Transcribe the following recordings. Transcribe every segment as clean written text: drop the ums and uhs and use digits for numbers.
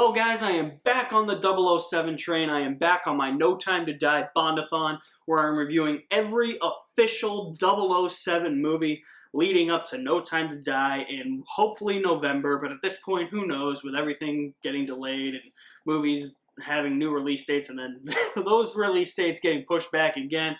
Well guys, I am back on the 007 train. I am back on my No Time to Die Bondathon, where I'm reviewing every official 007 movie leading up to No Time to Die in hopefully November, but at this point, who knows, with everything getting delayed and movies having new release dates and then those release dates getting pushed back again.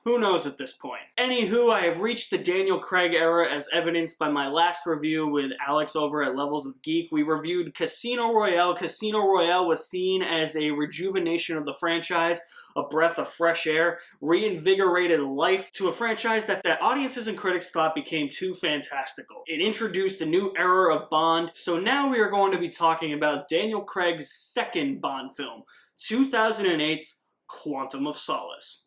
Who knows at this point? Anywho, I have reached the Daniel Craig era as evidenced by my last review with Alex over at Levels of Geek. We reviewed Casino Royale. Casino Royale was seen as a rejuvenation of the franchise, a breath of fresh air, reinvigorated life to a franchise that audiences and critics thought became too fantastical. It introduced a new era of Bond, so now we are going to be talking about Daniel Craig's second Bond film, 2008's Quantum of Solace.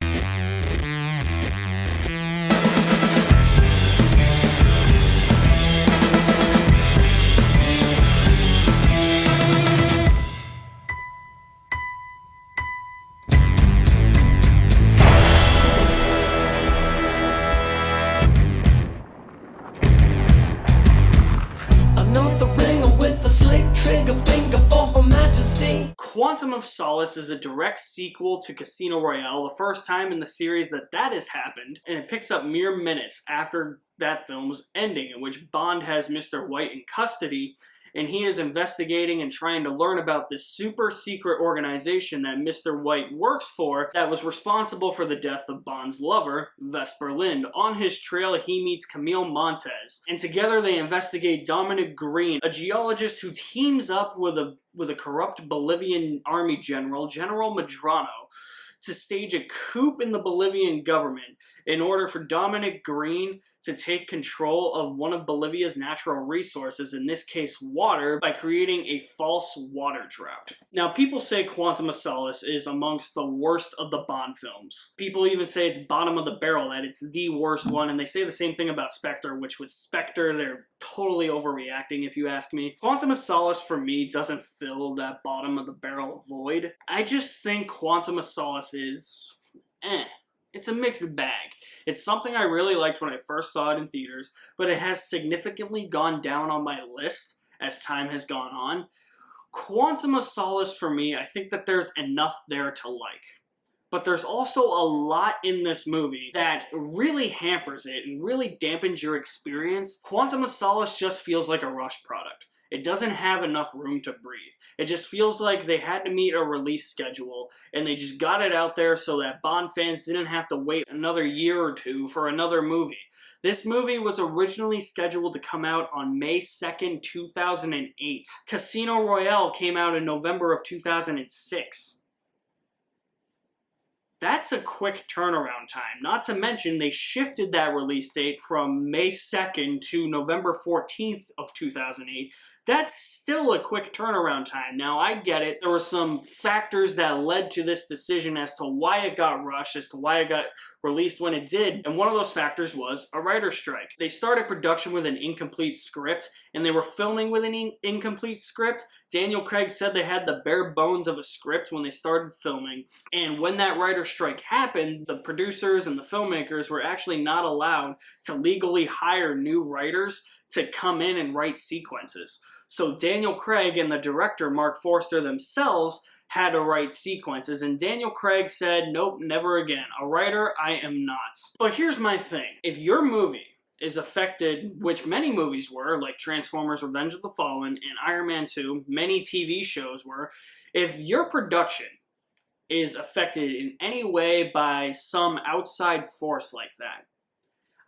Quantum of Solace is a direct sequel to Casino Royale, the first time in the series that has happened, and it picks up mere minutes after that film's ending, in which Bond has Mr. White in custody, and he is investigating and trying to learn about this super secret organization that Mr. White works for that was responsible for the death of Bond's lover, Vesper Lynd. On his trail, he meets Camille Montez, and together they investigate Dominic Green, a geologist who teams up with a corrupt Bolivian army general, General Medrano, to stage a coup in the Bolivian government in order for Dominic Green to take control of one of Bolivia's natural resources, in this case water, by creating a false water drought. Now, people say Quantum of Solace is amongst the worst of the Bond films. People even say it's bottom of the barrel, that it's the worst one, and they say the same thing about Spectre, which with Spectre, they're totally overreacting if you ask me. Quantum of Solace for me doesn't fill that bottom of the barrel void. I just think Quantum of Solace is It's a mixed bag. It's something I really liked when I first saw it in theaters, but it has significantly gone down on my list as time has gone on. Quantum of Solace for me, I think that there's enough there to like. But there's also a lot in this movie that really hampers it and really dampens your experience. Quantum of Solace just feels like a rushed product. It doesn't have enough room to breathe. It just feels like they had to meet a release schedule and they just got it out there so that Bond fans didn't have to wait another year or two for another movie. This movie was originally scheduled to come out on May 2nd, 2008. Casino Royale came out in November of 2006. That's a quick turnaround time. Not to mention, they shifted that release date from May 2nd to November 14th of 2008. That's still a quick turnaround time. Now, I get it. There were some factors that led to this decision as to why it got rushed, as to why it got released when it did, and one of those factors was a writer's strike. They started production with an incomplete script, and they were filming with an incomplete script. Daniel Craig said they had the bare bones of a script when they started filming, and when that writer's strike happened, the producers and the filmmakers were actually not allowed to legally hire new writers to come in and write sequences. So Daniel Craig and the director, Mark Forster, themselves had to write sequences, and Daniel Craig said, nope, never again. A writer, I am not. But here's my thing. If your movie is affected, which many movies were, like Transformers Revenge of the Fallen and Iron Man 2, many TV shows were, if your production is affected in any way by some outside force like that,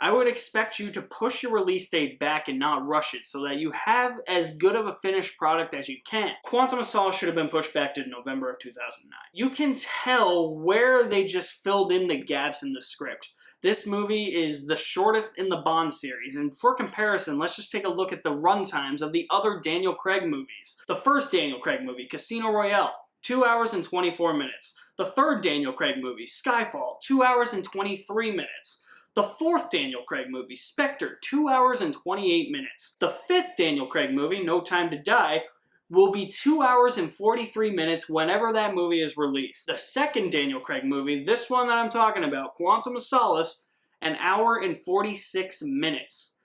I would expect you to push your release date back and not rush it so that you have as good of a finished product as you can. Quantum of Solace should have been pushed back to November of 2009. You can tell where they just filled in the gaps in the script. This movie is the shortest in the Bond series, and for comparison, let's just take a look at the runtimes of the other Daniel Craig movies. The first Daniel Craig movie, Casino Royale, 2 hours and 24 minutes. The third Daniel Craig movie, Skyfall, 2 hours and 23 minutes. The fourth Daniel Craig movie, Spectre, 2 hours and 28 minutes. The fifth Daniel Craig movie, No Time to Die, will be 2 hours and 43 minutes whenever that movie is released. The second Daniel Craig movie, this one that I'm talking about, Quantum of Solace, 1 hour and 46 minutes.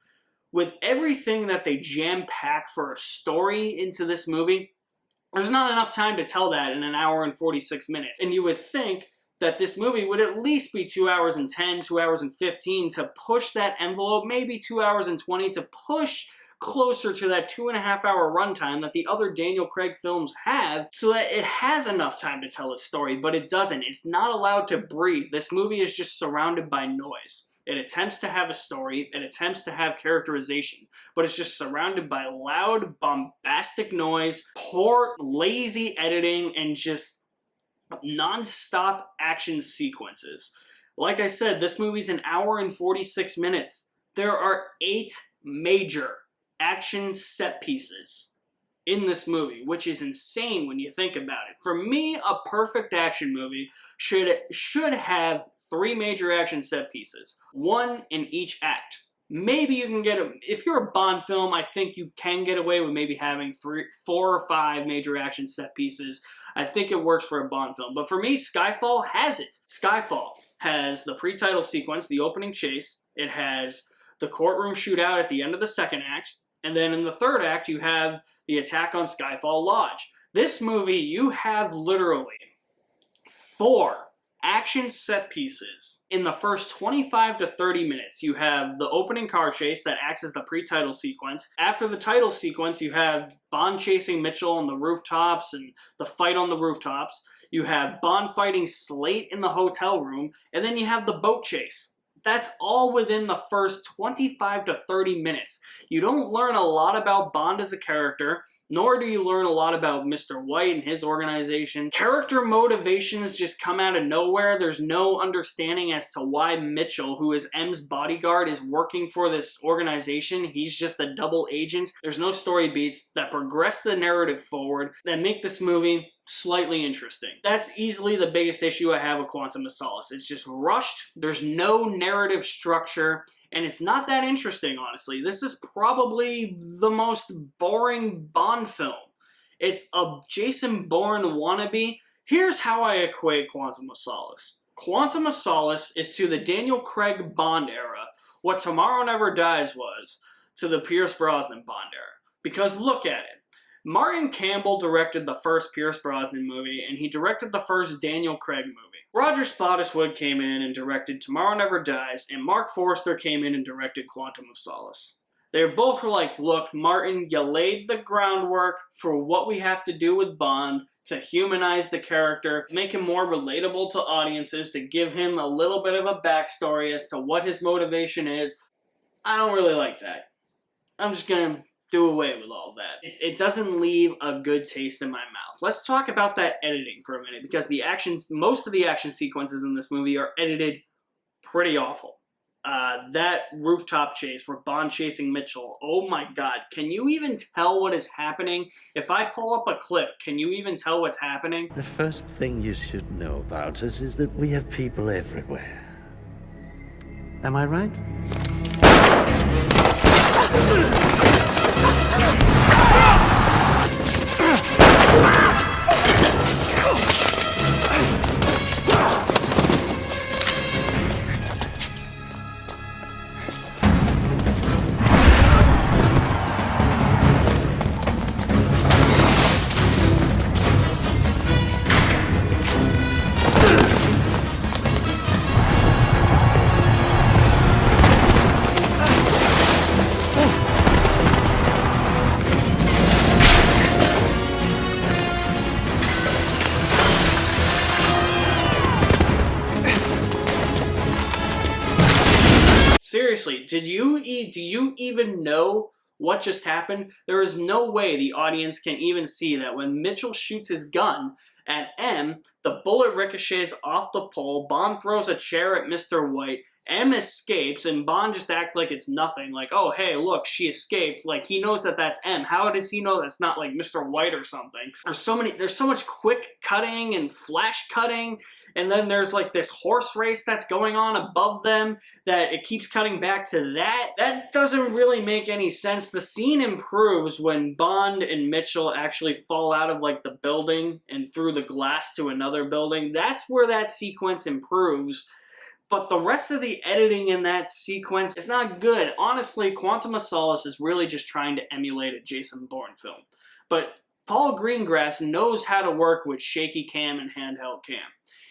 With everything that they jam-pack for a story into this movie, There's not enough time to tell that in an hour and 46 minutes. And you would think that this movie would at least be 2 hours and 10, 2 hours and 15 to push that envelope, maybe 2 hours and 20 to push closer to that 2.5 hour runtime that the other Daniel Craig films have, so that it has enough time to tell its story, but it doesn't. It's not allowed to breathe. This movie is just surrounded by noise. It attempts to have a story, it attempts to have characterization, but it's just surrounded by loud, bombastic noise, poor, lazy editing, and just non-stop action sequences. Like I said, this movie's an hour and 46 minutes. There are 8 major action set pieces in this movie, which is insane when you think about it. For me, a perfect action movie should have 3 major action set pieces, 1 in each act. Maybe you can get if you're a Bond film, I think you can get away with maybe having 4 or 5 major action set pieces. I think it works for a Bond film. But for me, Skyfall has it. Skyfall has the pre-title sequence, the opening chase. It has the courtroom shootout at the end of the second act. And then in the third act, you have the attack on Skyfall Lodge. This movie, you have literally 4 action set pieces. In the first 25 to 30 minutes, you have the opening car chase that acts as the pre-title sequence. After the title sequence, you have Bond chasing Mitchell on the rooftops and the fight on the rooftops. You have Bond fighting Slate in the hotel room, and then you have the boat chase. That's all within the first 25 to 30 minutes. You don't learn a lot about Bond as a character, nor do you learn a lot about Mr. White and his organization. Character motivations just come out of nowhere. There's no understanding as to why Mitchell, who is M's bodyguard, is working for this organization. He's just a double agent. There's no story beats that progress the narrative forward that make this movie slightly interesting. That's easily the biggest issue I have with Quantum of Solace. It's just rushed, there's no narrative structure, and it's not that interesting, honestly. This is probably the most boring Bond film. It's a Jason Bourne wannabe. Here's how I equate Quantum of Solace. Quantum of Solace is to the Daniel Craig Bond era what Tomorrow Never Dies was to the Pierce Brosnan Bond era. Because look at it. Martin Campbell directed the first Pierce Brosnan movie, and he directed the first Daniel Craig movie. Roger Spottiswoode came in and directed Tomorrow Never Dies, and Mark Forster came in and directed Quantum of Solace. They both were like, look, Martin, you laid the groundwork for what we have to do with Bond to humanize the character, make him more relatable to audiences, to give him a little bit of a backstory as to what his motivation is. I don't really like that. I'm just gonna do away with all that. It doesn't leave a good taste in my mouth. Let's talk about that editing for a minute, because most of the action sequences in this movie are edited pretty awful. That rooftop chase where Bond chasing Mitchell, oh my god, can you even tell what is happening? If I pull up a clip, can you even tell what's happening? The first thing you should know about us is that we have people everywhere. Am I right? Seriously, do you even know what just happened? There is no way the audience can even see that when Mitchell shoots his gun at M, the bullet ricochets off the pole, Bond throws a chair at Mr. White, M escapes, and Bond just acts like it's nothing. Like, oh, hey, look, she escaped. Like, he knows that that's M. How does he know that's not, like, Mr. White or something? There's so much quick cutting and flash cutting, and then there's, like, this horse race that's going on above them that it keeps cutting back to that. That doesn't really make any sense. The scene improves when Bond and Mitchell actually fall out of, like, the building and through the glass to another building. That's where that sequence improves. But the rest of the editing in that sequence is not good. Honestly, Quantum of Solace is really just trying to emulate a Jason Bourne film. But Paul Greengrass knows how to work with shaky cam and handheld cam.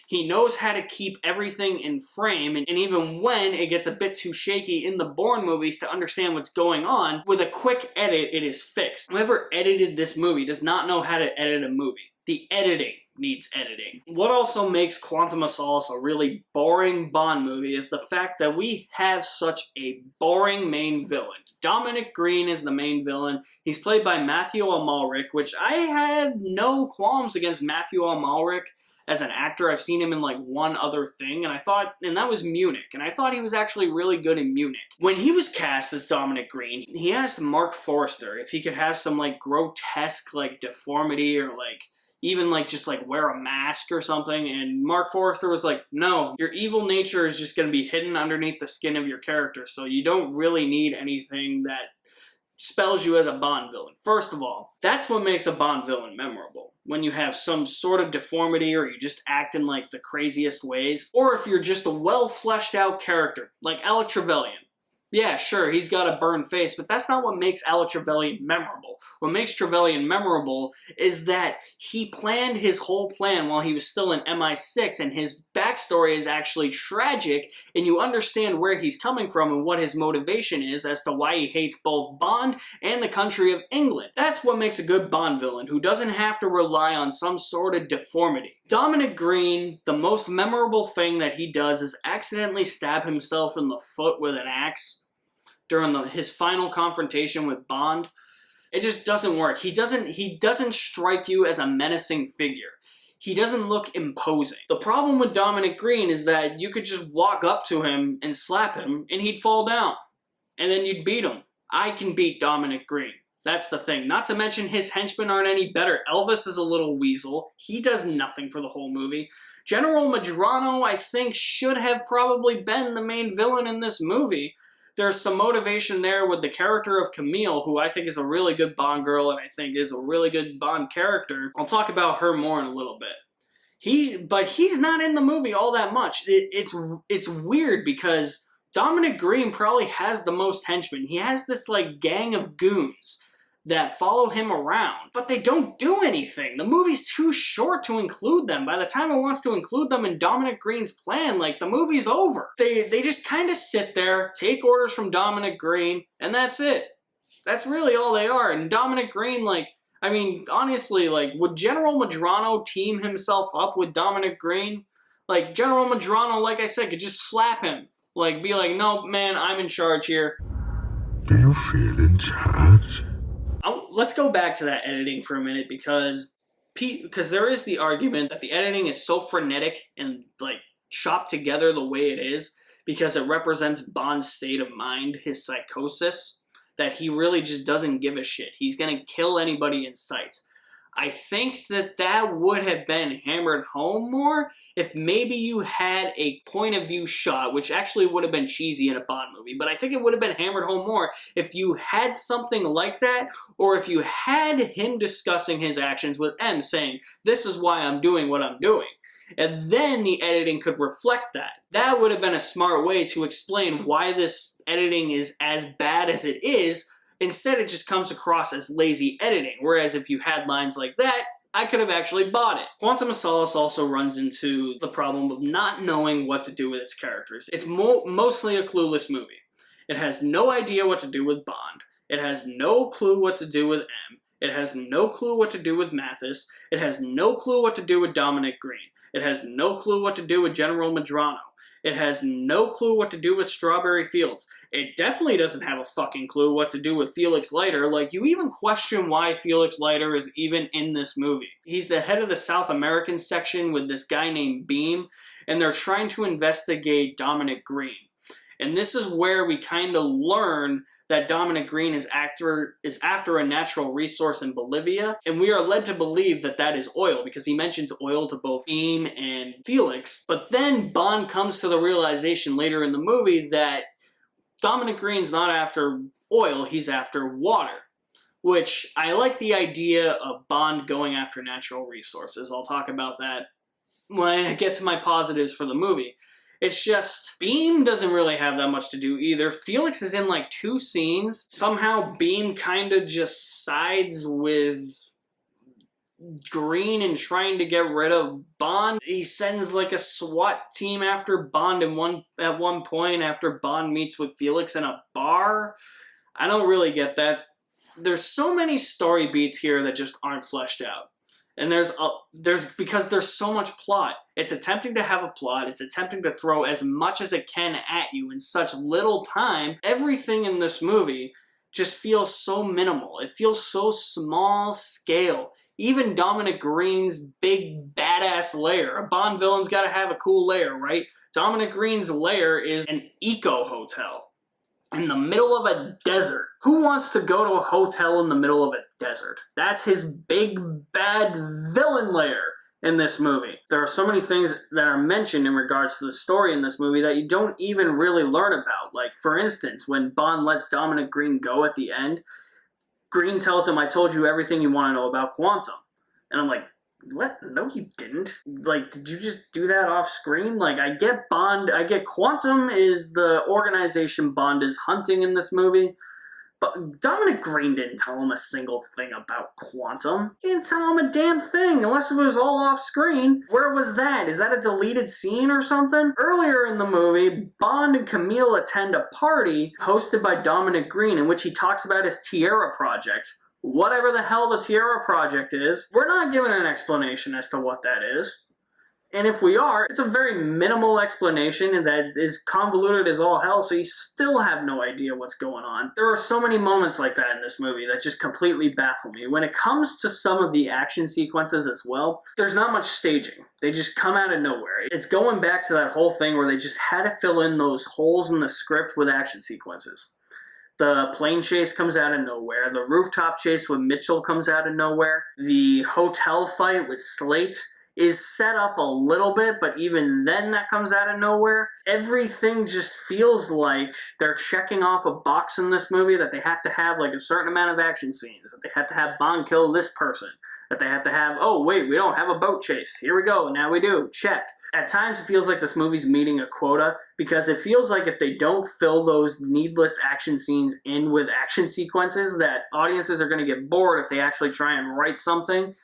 He knows how to keep everything in frame, and even when it gets a bit too shaky in the Bourne movies to understand what's going on, with a quick edit, it is fixed. Whoever edited this movie does not know how to edit a movie. The editing needs editing. What also makes Quantum of Solace a really boring Bond movie is the fact that we have such a boring main villain. Dominic Green is the main villain. He's played by Matthew Amalric, which I had no qualms against Matthew Amalric as an actor. I've seen him in like one other thing, and that was Munich, and I thought he was actually really good in Munich. When he was cast as Dominic Green, he asked Mark Forster if he could have some like grotesque like deformity or like even like just like wear a mask or something, and Mark Forster was like, no, your evil nature is just going to be hidden underneath the skin of your character, so you don't really need anything that spells you as a Bond villain. First of all, that's what makes a Bond villain memorable. When you have some sort of deformity or you just act in like the craziest ways, or if you're just a well fleshed out character, like Alec Trevelyan. Yeah, sure, he's got a burned face, but that's not what makes Alec Trevelyan memorable. What makes Trevelyan memorable is that he planned his whole plan while he was still in MI6, and his backstory is actually tragic, and you understand where he's coming from and what his motivation is as to why he hates both Bond and the country of England. That's what makes a good Bond villain, who doesn't have to rely on some sort of deformity. Dominic Green, the most memorable thing that he does is accidentally stab himself in the foot with an axe during his final confrontation with Bond. It just doesn't work. He doesn't strike you as a menacing figure. He doesn't look imposing. The problem with Dominic Green is that you could just walk up to him and slap him and he'd fall down. And then you'd beat him. I can beat Dominic Green. That's the thing. Not to mention his henchmen aren't any better. Elvis is a little weasel. He does nothing for the whole movie. General Medrano, I think, should have probably been the main villain in this movie. There's some motivation there with the character of Camille, who I think is a really good Bond girl and I think is a really good Bond character. I'll talk about her more in a little bit. But he's not in the movie all that much. It's weird because Dominic Green probably has the most henchmen. He has this like gang of goons that follow him around, but they don't do anything. The movie's too short to include them. By the time it wants to include them in Dominic Green's plan, like, the movie's over. They just kind of sit there, take orders from Dominic Green, and that's it. That's really all they are. And Dominic Green, like, I mean, honestly, like, would General Medrano team himself up with Dominic Green? Like, General Medrano, like I said, could just slap him. Like, be like, no, man, I'm in charge here. Do you feel in charge? Let's go back to that editing for a minute because there is the argument that the editing is so frenetic and like chopped together the way it is because it represents Bond's state of mind, his psychosis, that he really just doesn't give a shit. He's gonna kill anybody in sight. I think that would have been hammered home more if maybe you had a point of view shot, which actually would have been cheesy in a Bond movie, but I think it would have been hammered home more if you had something like that, or if you had him discussing his actions with M saying, this is why I'm doing what I'm doing. And then the editing could reflect that. That would have been a smart way to explain why this editing is as bad as it is. Instead, it just comes across as lazy editing, whereas if you had lines like that, I could have actually bought it. Quantum of Solace also runs into the problem of not knowing what to do with its characters. It's mostly a clueless movie. It has no idea what to do with Bond. It has no clue what to do with M. It has no clue what to do with Mathis. It has no clue what to do with Dominic Green. It has no clue what to do with General Medrano. It has no clue what to do with Strawberry Fields. It definitely doesn't have a fucking clue what to do with Felix Leiter. Like, you even question why Felix Leiter is even in this movie. He's the head of the South American section with this guy named Beam, and they're trying to investigate Dominic Green. And this is where we kind of learn that Dominic Green is after a natural resource in Bolivia, and we are led to believe that that is oil, because he mentions oil to both Beam and Felix. But then Bond comes to the realization later in the movie that Dominic Green's not after oil, he's after water. Which, I like the idea of Bond going after natural resources. I'll talk about that when I get to my positives for the movie. It's just, Beam doesn't really have that much to do either. Felix is in like 2 scenes. Somehow Beam kind of just sides with Green and trying to get rid of Bond. He sends like a SWAT team after Bond at one point after Bond meets with Felix in a bar. I don't really get that. There's so many story beats here that just aren't fleshed out. And because there's so much plot. It's attempting to have a plot. It's attempting to throw as much as it can at you in such little time. Everything in this movie just feels so minimal. It feels so small scale. Even Dominic Green's big badass lair. A Bond villain's gotta have a cool lair, right? Dominic Green's lair is an eco hotel in the middle of a desert. Who wants to go to a hotel in the middle of a desert? That's his big bad villain lair in this movie. There are so many things that are mentioned in regards to the story in this movie that you don't even really learn about. Like, for instance, when Bond lets Dominic Green go at the end, Green tells him, "I told you everything you want to know about Quantum." And I'm like, what? No, you didn't. Like, did you just do that off screen? Like, I get Quantum is the organization Bond is hunting in this movie, but Dominic Green didn't tell him a single thing about Quantum. He didn't tell him a damn thing, unless it was all off screen. Where was that? Is that a deleted scene or something? Earlier in the movie, Bond and Camille attend a party hosted by Dominic Green in which he talks about his Tierra project. Whatever the hell the Tierra project is, we're not given an explanation as to what that is. And if we are, it's a very minimal explanation and that is convoluted as all hell, so you still have no idea what's going on. There are so many moments like that in this movie that just completely baffle me. When it comes to some of the action sequences as well, there's not much staging. They just come out of nowhere. It's going back to that whole thing where they just had to fill in those holes in the script with action sequences. The plane chase comes out of nowhere. The rooftop chase with Mitchell comes out of nowhere. The hotel fight with Slate is set up a little bit, but even then that comes out of nowhere. Everything just feels like they're checking off a box in this movie that they have to have like a certain amount of action scenes, that they have to have Bond kill this person, that they have to have, oh wait, we don't have a boat chase. Here we go, now we do, check. At times it feels like this movie's meeting a quota because it feels like if they don't fill those needless action scenes in with action sequences that audiences are going to get bored if they actually try and write something.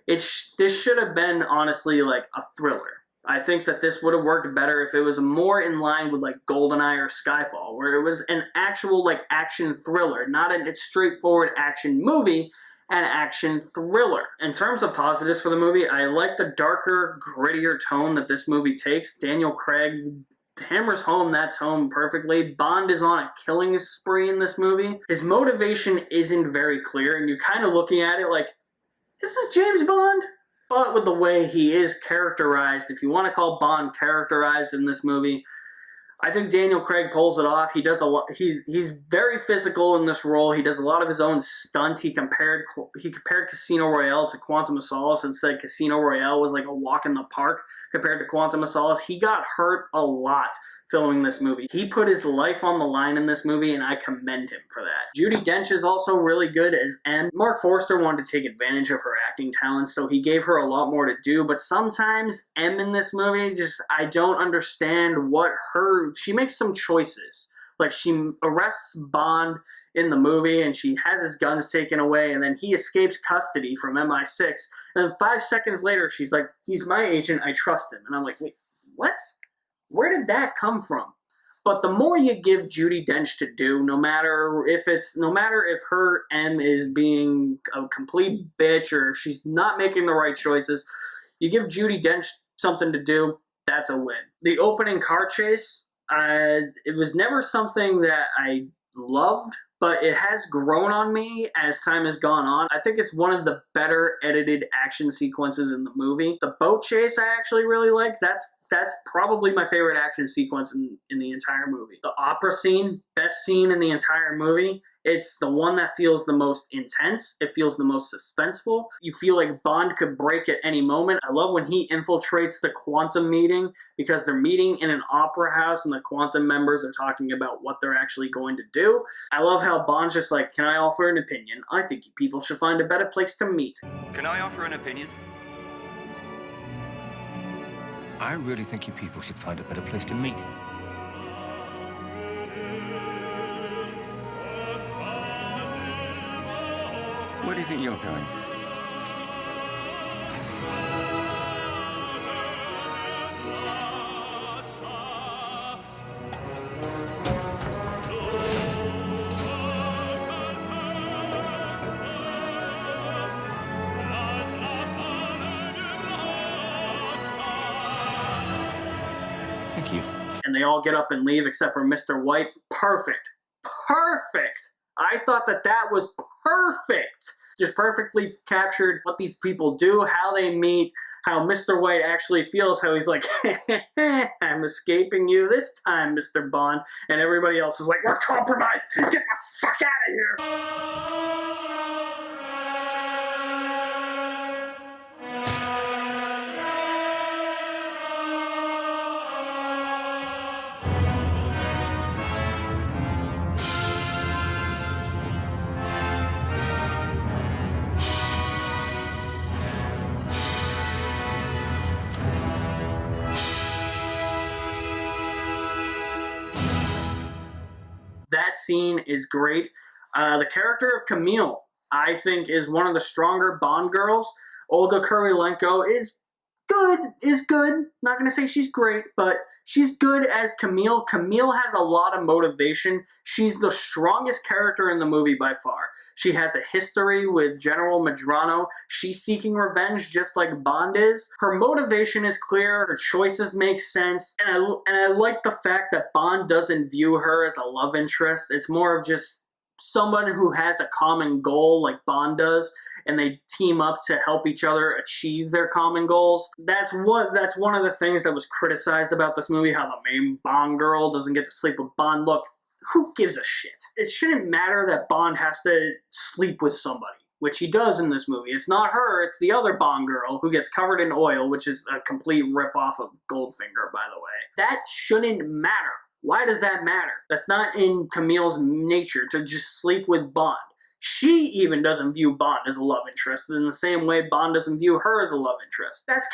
This should have been honestly like a thriller. I think that this would have worked better if it was more in line with like GoldenEye or Skyfall, where it was an actual like action thriller, not a straightforward action movie, an action thriller. In terms of positives for the movie, I like the darker, grittier tone that this movie takes. Daniel Craig hammers home that tone perfectly. Bond is on a killing spree in this movie. His motivation isn't very clear, and you're kind of looking at it like, this is James Bond? But with the way he is characterized, if you want to call Bond characterized in this movie, I think Daniel Craig pulls it off. He does a lot. He's very physical in this role. He does a lot of his own stunts. He compared Casino Royale to Quantum of Solace and said Casino Royale was like a walk in the park compared to Quantum of Solace. He got hurt a lot filming this movie. He put his life on the line in this movie, and I commend him for that. Judi Dench is also really good as M. Mark Forster wanted to take advantage of her acting talents, so he gave her a lot more to do, but sometimes M in this movie, I don't understand she makes some choices. Like, she arrests Bond in the movie, and she has his guns taken away, and then he escapes custody from MI6, and then 5 seconds later, she's like, he's my agent, I trust him. And I'm like, wait, what? Where did that come from? But the more you give Judi Dench to do, no matter if her M is being a complete bitch or if she's not making the right choices, you give Judi Dench something to do, that's a win. The opening car chase, it was never something that I loved, but it has grown on me as time has gone on. I think it's one of the better edited action sequences in the movie. The boat chase I actually really like. That's probably my favorite action sequence in the entire movie. The opera scene, best scene in the entire movie. It's the one that feels the most intense. It feels the most suspenseful. You feel like Bond could break at any moment. I love when he infiltrates the Quantum meeting because they're meeting in an opera house and the Quantum members are talking about what they're actually going to do. I love how Bond's just like, can I offer an opinion? I think you people should find a better place to meet. Can I offer an opinion? I really think you people should find a better place to meet. Where do you think you're going? And they all get up and leave except for Mr. White. Perfect. Perfect. I thought that was perfect. Just perfectly captured what these people do, how they meet, how Mr. White actually feels, how he's like, I'm escaping you this time, Mr. Bond. And everybody else is like, we're compromised. Get the fuck out of here. That scene is great. The character of Camille, I think, is one of the stronger Bond girls. Olga Kurylenko is good. Not going to say she's great, but she's good as Camille. Camille has a lot of motivation. She's the strongest character in the movie by far. She has a history with General Medrano. She's seeking revenge just like Bond is. Her motivation is clear. Her choices make sense. And I like the fact that Bond doesn't view her as a love interest. It's more of just someone who has a common goal like Bond does, and they team up to help each other achieve their common goals. That's one of the things that was criticized about this movie, how the main Bond girl doesn't get to sleep with Bond. Look, who gives a shit? It shouldn't matter that Bond has to sleep with somebody, which he does in this movie. It's not her, it's the other Bond girl who gets covered in oil, which is a complete ripoff of Goldfinger, by the way. That shouldn't matter. Why does that matter? That's not in Camille's nature to just sleep with Bond. She even doesn't view Bond as a love interest in the same way Bond doesn't view her as a love interest. That's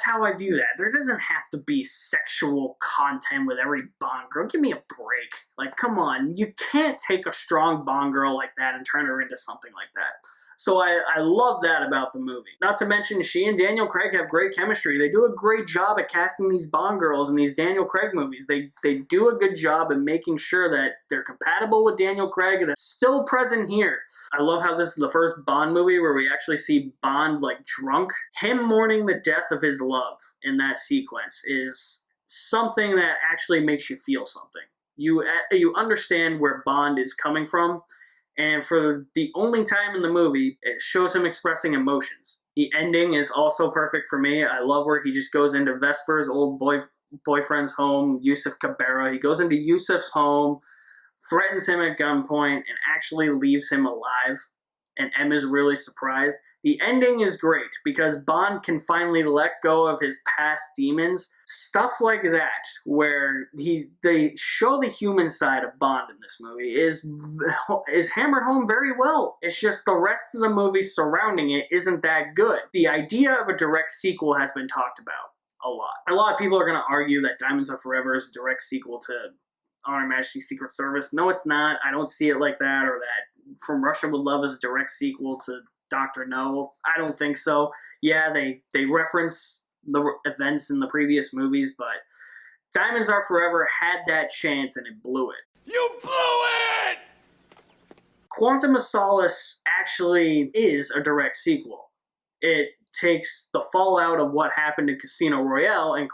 how I view that. There doesn't have to be sexual content with every Bond girl. Give me a break. Like, come on. You can't take a strong Bond girl like that and turn her into something like that. So I love that about the movie. Not to mention, she and Daniel Craig have great chemistry. They do a great job at casting these Bond girls in these Daniel Craig movies. They do a good job at making sure that they're compatible with Daniel Craig and they're still present here. I love how this is the first Bond movie where we actually see Bond, like, drunk. Him mourning the death of his love in that sequence is something that actually makes you feel something. You understand where Bond is coming from. And for the only time in the movie, it shows him expressing emotions. The ending is also perfect for me. I love where he just goes into Vesper's old boyfriend's home, Yusuf Cabrera. He goes into Yusuf's home, threatens him at gunpoint, and actually leaves him alive. And M is really surprised. The ending is great because Bond can finally let go of his past demons. Stuff like that, where they show the human side of Bond in this movie, is hammered home very well. It's just the rest of the movie surrounding it isn't that good. The idea of a direct sequel has been talked about a lot. A lot of people are going to argue that Diamonds Are Forever is a direct sequel to On Her Majesty's Secret Service. No, it's not. I don't see it like that, or that From Russia with Love is a direct sequel to Dr. No. I don't think so. Yeah, they reference the events in the previous movies, but Diamonds Are Forever had that chance and it blew it. You blew it! Quantum of Solace actually is a direct sequel. It takes the fallout of what happened in Casino Royale and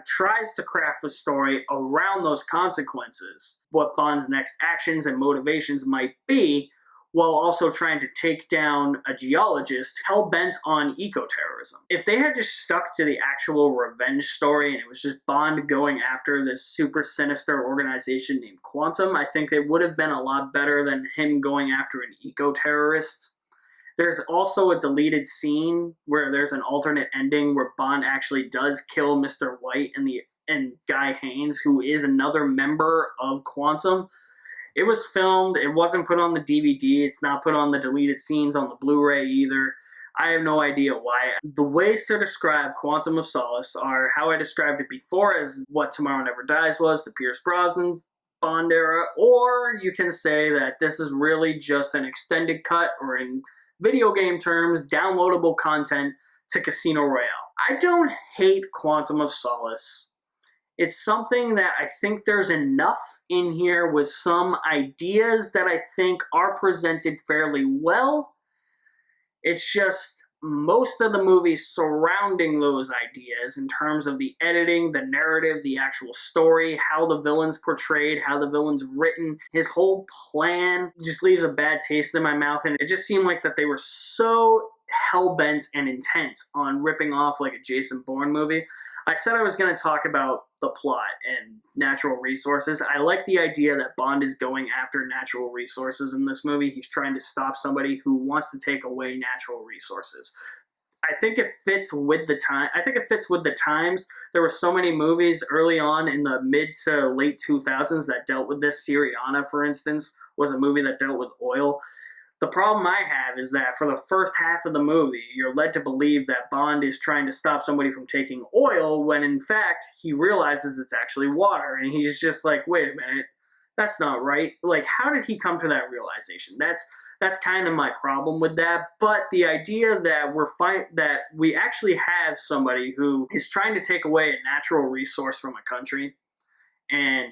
tries to craft a story around those consequences, what Bond's next actions and motivations might be, while also trying to take down a geologist hell-bent on eco-terrorism. If they had just stuck to the actual revenge story and it was just Bond going after this super sinister organization named Quantum, I think it would have been a lot better than him going after an eco-terrorist. There's also a deleted scene where there's an alternate ending where Bond actually does kill Mr. White and Guy Haynes, who is another member of Quantum. It was filmed, it wasn't put on the DVD, it's not put on the deleted scenes on the Blu-ray either. I have no idea why. The ways to describe Quantum of Solace are how I described it before as what Tomorrow Never Dies was to Pierce Brosnan's Bond era, or you can say that this is really just an extended cut, or in video game terms, downloadable content to Casino Royale. I don't hate Quantum of Solace. It's something that I think there's enough in here with some ideas that I think are presented fairly well. It's just, most of the movies surrounding those ideas in terms of the editing, the narrative, the actual story, how the villain's portrayed, how the villain's written, his whole plan just leaves a bad taste in my mouth, and it just seemed like that they were so hell-bent and intense on ripping off like a Jason Bourne movie. I said I was going to talk about the plot and natural resources. I like the idea that Bond is going after natural resources in this movie. He's trying to stop somebody who wants to take away natural resources. I think it fits with the time. I think it fits with the times. There were so many movies early on in the mid to late 2000s that dealt with this. Syriana, for instance, was a movie that dealt with oil. The problem I have is that for the first half of the movie, you're led to believe that Bond is trying to stop somebody from taking oil when in fact he realizes it's actually water. And he's just like, wait a minute, that's not right. Like, how did he come to that realization? That's kind of my problem with that. But the idea that that we actually have somebody who is trying to take away a natural resource from a country, and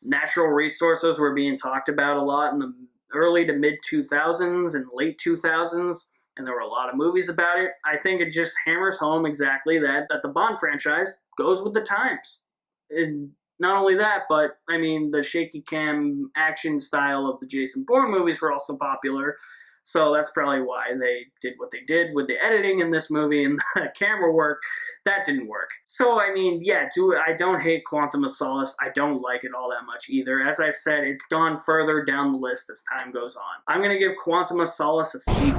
natural resources were being talked about a lot in the early to mid 2000s and late 2000s, and there were a lot of movies about it. I think it just hammers home exactly that the Bond franchise goes with the times. And not only that, but I mean, the shaky cam action style of the Jason Bourne movies were also popular. So that's probably why they did what they did with the editing in this movie and the camera work. That didn't work. So, I mean, yeah, I don't hate Quantum of Solace. I don't like it all that much either. As I've said, it's gone further down the list as time goes on. I'm going to give Quantum of Solace a C+.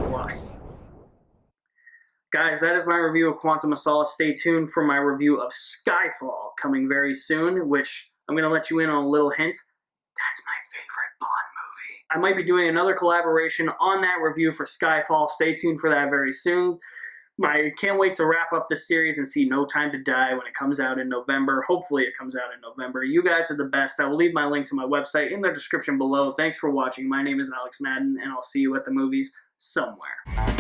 Guys, that is my review of Quantum of Solace. Stay tuned for my review of Skyfall coming very soon, which I'm going to let you in on a little hint. That's my favorite Bond movie. I might be doing another collaboration on that review for Skyfall. Stay tuned for that very soon. I can't wait to wrap up the series and see No Time to Die when it comes out in November. Hopefully it comes out in November. You guys are the best. I will leave my link to my website in the description below. Thanks for watching. My name is Alex Madden, and I'll see you at the movies somewhere.